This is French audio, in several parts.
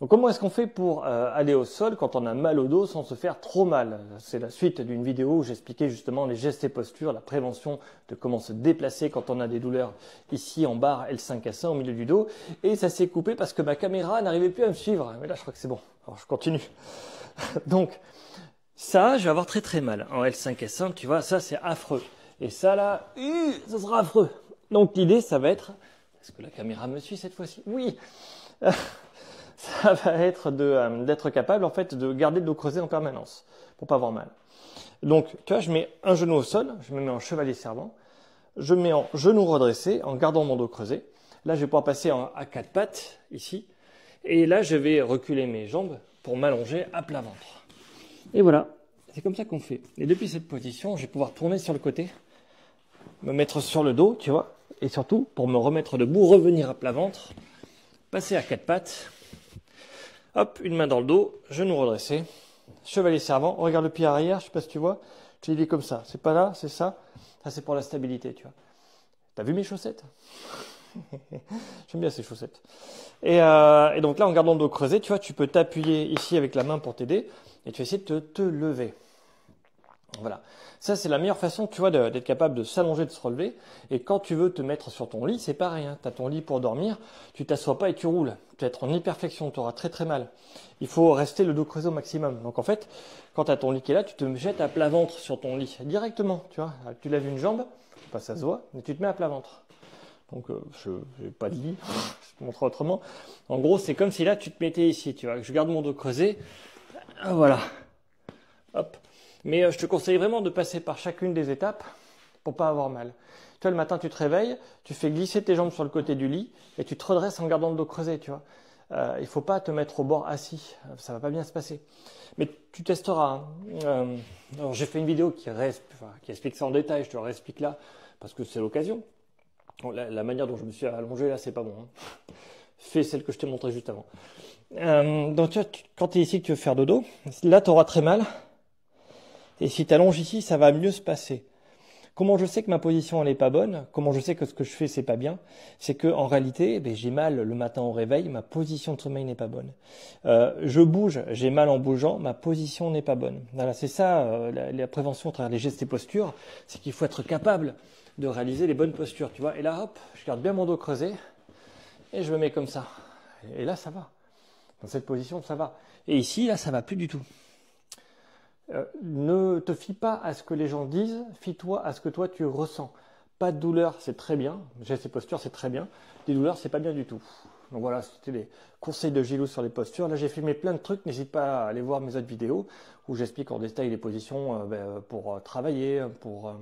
Donc comment est-ce qu'on fait pour aller au sol quand on a mal au dos sans se faire trop mal? C'est la suite d'une vidéo où j'expliquais justement les gestes et postures, la prévention de comment se déplacer quand on a des douleurs ici en barre L5S1 au milieu du dos. Et ça s'est coupé parce que ma caméra n'arrivait plus à me suivre. Mais là je crois que c'est bon. Alors je continue. Donc ça, je vais avoir très très mal. En L5S1, tu vois, ça c'est affreux. Et ça là, ça sera affreux. Donc l'idée ça va être... Est-ce que la caméra me suit cette fois-ci? Oui. Ça va être d'être capable en fait de garder le dos creusé en permanence pour pas avoir mal. Donc tu vois, je mets un genou au sol, je me mets en chevalier servant, je mets en genou redressé en gardant mon dos creusé. Là, je vais pouvoir passer à quatre pattes ici, et là, je vais reculer mes jambes pour m'allonger à plat ventre. Et voilà, c'est comme ça qu'on fait. Et depuis cette position, je vais pouvoir tourner sur le côté, me mettre sur le dos, tu vois, et surtout pour me remettre debout, revenir à plat ventre, passer à quatre pattes. Hop, une main dans le dos, genou redressé, chevalier servant, on regarde le pied arrière, je sais pas si tu vois, je l'ai dit comme ça, c'est pas là, c'est ça, ça c'est pour la stabilité, tu vois. T'as vu mes chaussettes? J'aime bien ces chaussettes. Et donc là, en gardant le dos creusé, tu vois, tu peux t'appuyer ici avec la main pour t'aider, et tu vas essayer de te lever. Voilà. Ça, c'est la meilleure façon, tu vois, d'être capable de s'allonger, de se relever. Et quand tu veux te mettre sur ton lit, c'est pareil. Hein. Tu as ton lit pour dormir, tu t'assois pas et tu roules. Tu vas être en hyperflexion, tu auras très très mal. Il faut rester le dos creusé au maximum. Donc en fait, quand tu as ton lit qui est là, tu te jettes à plat ventre sur ton lit directement. Tu vois, tu lèves une jambe, pas ça se voit, mais tu te mets à plat ventre. Donc je n'ai pas de lit, je te montre autrement. En gros, c'est comme si là, tu te mettais ici. Tu vois, je garde mon dos creusé. Voilà. Hop. Mais je te conseille vraiment de passer par chacune des étapes pour pas avoir mal. Tu vois, le matin, tu te réveilles, tu fais glisser tes jambes sur le côté du lit et tu te redresses en gardant le dos creusé, tu vois. Il faut pas te mettre au bord assis, ça va pas bien se passer. Mais tu testeras. Hein. Alors j'ai fait une vidéo qui explique ça en détail, je te le réexplique là parce que c'est l'occasion. Bon, la manière dont je me suis allongé là, c'est pas bon. Hein. Fais celle que je t'ai montrée juste avant. Donc tu vois, quand tu es ici que tu veux faire dodo, là tu auras très mal. Et si tu allonges ici, ça va mieux se passer. Comment je sais que ma position elle est pas bonne? Comment je sais que ce que je fais c'est pas bien? C'est que en réalité, j'ai mal le matin au réveil, ma position de sommeil n'est pas bonne. Je bouge, j'ai mal en bougeant, ma position n'est pas bonne. Voilà, c'est ça la prévention à travers les gestes et postures, c'est qu'il faut être capable de réaliser les bonnes postures, tu vois. Et là, hop, je garde bien mon dos creusé et je me mets comme ça. Et là, ça va. Dans cette position, ça va. Et ici, là, ça va plus du tout. Ne te fie pas à ce que les gens disent, fie-toi à ce que toi tu ressens. Pas de douleur, c'est très bien. Gestes et postures, c'est très bien. Des douleurs, c'est pas bien du tout. Donc voilà, c'était les conseils de Gilou sur les postures. Là, j'ai filmé plein de trucs. N'hésite pas à aller voir mes autres vidéos où j'explique en détail les positions pour travailler, pour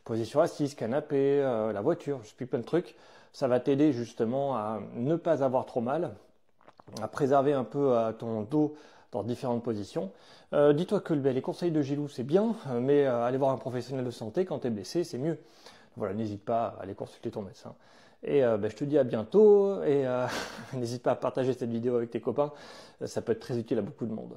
position assise, canapé, la voiture. J'explique plein de trucs. Ça va t'aider justement à ne pas avoir trop mal, à préserver un peu ton dos dans différentes positions. Dis-toi que les conseils de Gilou, c'est bien, mais aller voir un professionnel de santé quand tu es blessé, c'est mieux. Voilà, n'hésite pas à aller consulter ton médecin. Et je te dis à bientôt, et n'hésite pas à partager cette vidéo avec tes copains, ça peut être très utile à beaucoup de monde.